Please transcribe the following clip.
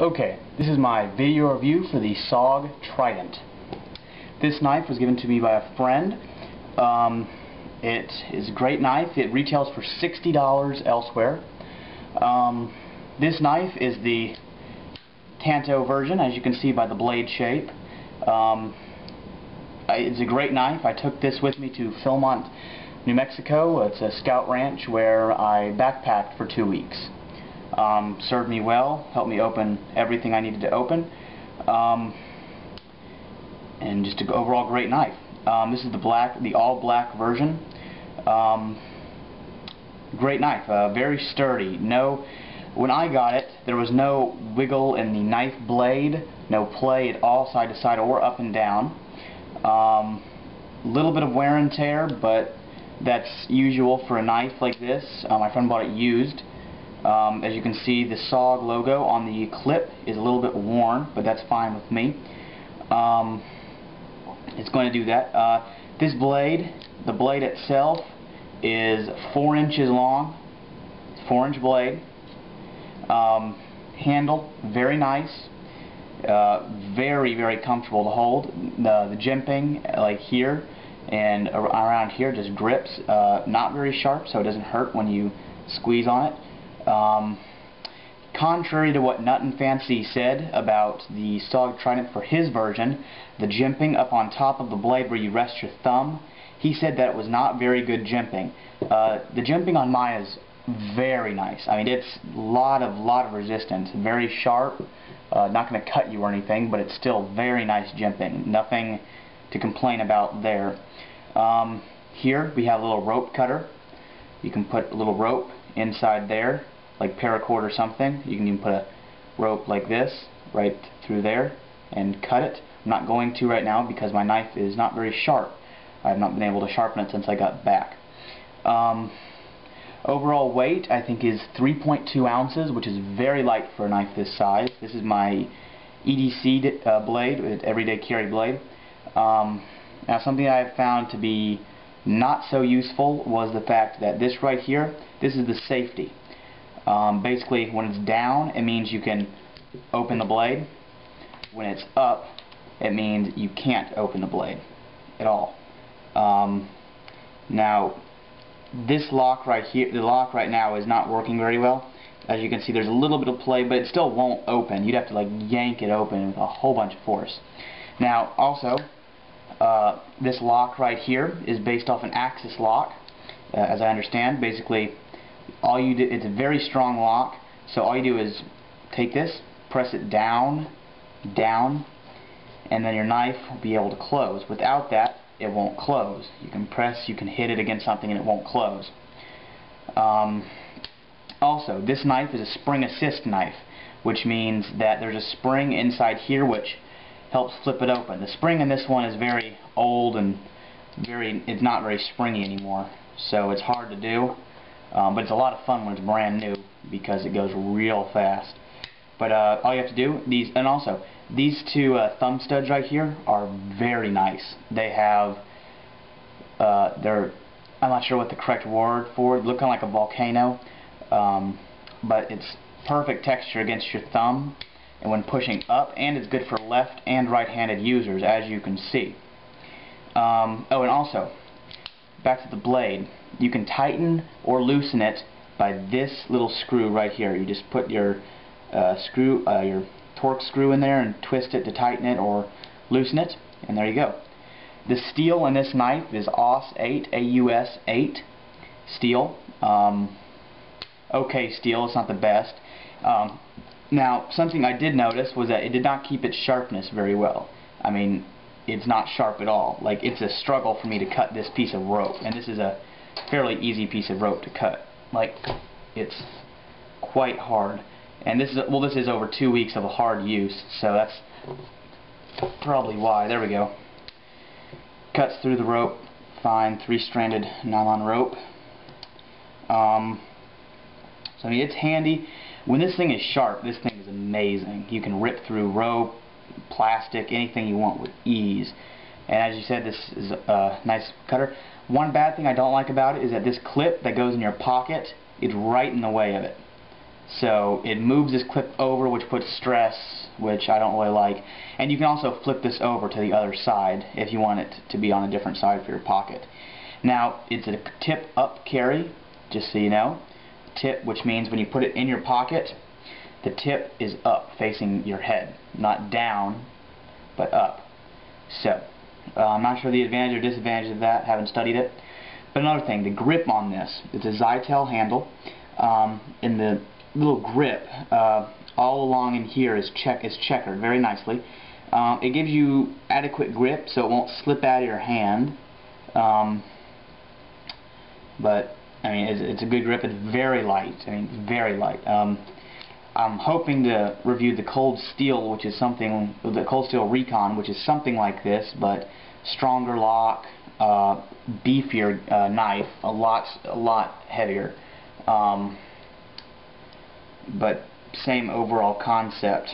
Okay, this is my video review for the SOG Trident. This knife was given to me by a friend. It is a great knife. It retails for $60 elsewhere. This knife is the Tanto version, as you can see by the blade shape. It's a great knife. I took this with me to Philmont, New Mexico. It's a scout ranch where I backpacked for 2 weeks. Served me well, helped me open everything I needed to open, and just an overall great knife. This is the all black version. Great knife, very sturdy. When I got it, there was no wiggle in the knife blade, no play at all, side to side or up and down. Little bit of wear and tear, but that's usual for a knife like this. My friend bought it used. As you can see, the SOG logo on the clip is a little bit worn, but that's fine with me. It's going to do that. This blade, the blade itself, is 4 inches long, 4-inch blade. Handle, very nice, very, very comfortable to hold. The jimping, like here and around here, just grips. Not very sharp, so it doesn't hurt when you squeeze on it. Contrary to what Nut and Fancy said about the SOG Trident for his version, the jimping up on top of the blade where you rest your thumb, he said that it was not very good jimping. The jimping on mine is very nice. I mean, it's a lot of resistance, very sharp, not going to cut you or anything, but it's still very nice jimping. Nothing to complain about there. Here we have a little rope cutter. You can put a little rope inside there, like paracord or something. You can even put a rope like this right through there and cut it. I'm not going to right now because my knife is not very sharp. I have not been able to sharpen it since I got back. Overall weight, I think, is 3.2 ounces, which is very light for a knife this size. This is my EDC blade, everyday carry blade. Now, something I have found to be not so useful was the fact that this right here, this is the safety. Basically, when it's down, it means you can open the blade. When it's up, it means you can't open the blade at all. Now, this lock right here, the lock right now is not working very well. As you can see, there's a little bit of play, but it still won't open. You'd have to like yank it open with a whole bunch of force. Now, also, this lock right here is based off an axis lock, as I understand. Basically, all you do, it's a very strong lock, so all you do is take this, press it down, down, and then your knife will be able to close. Without that, it won't close. You can press, you can hit it against something and it won't close. Also, this knife is a spring assist knife, which means that there's a spring inside here which helps flip it open. The spring in this one is very old and it's not very springy anymore, so it's hard to do. But it's a lot of fun when it's brand new because it goes real fast. But all you have to do, these two thumb studs right here are very nice. They have, I'm not sure what the correct word for it, look kind of like a volcano, but it's perfect texture against your thumb and when pushing up, and it's good for left and right-handed users, as you can see. Oh, and also, back to the blade, you can tighten or loosen it by this little screw right here. You just put your your torque screw in there and twist it to tighten it or loosen it, and there you go. The steel in this knife is AUS 8, AUS 8 steel. Okay steel, it's not the best. Now, something I did notice was that it did not keep its sharpness very well. I mean, it's not sharp at all. Like, it's a struggle for me to cut this piece of rope, and this is a fairly easy piece of rope to cut. Like, it's quite hard. And this is over 2 weeks of hard use, so that's probably why. There we go. Cuts through the rope, fine, 3-stranded nylon rope. So I mean, it's handy. When this thing is sharp, this thing is amazing. You can rip through rope, plastic, anything you want with ease. And as you said, this is a nice cutter. One bad thing I don't like about it is that this clip that goes in your pocket is right in the way of it. So it moves this clip over, which puts stress, which I don't really like. And you can also flip this over to the other side if you want it to be on a different side for your pocket. Now, it's a tip up carry, just so you know. Tip, which means when you put it in your pocket, the tip is up, facing your head. Not down, but up. So, I'm not sure the advantage or disadvantage of that, haven't studied it. But another thing, the grip on this, it's a Zytel handle. In the little grip, all along in here is checkered very nicely. It gives you adequate grip so it won't slip out of your hand. But I mean, it's a good grip. It's very light. I mean, very light. I'm hoping to review the Cold Steel, which is something, the Cold Steel Recon, which is something like this, but stronger lock, beefier knife, a lot heavier. But same overall concept.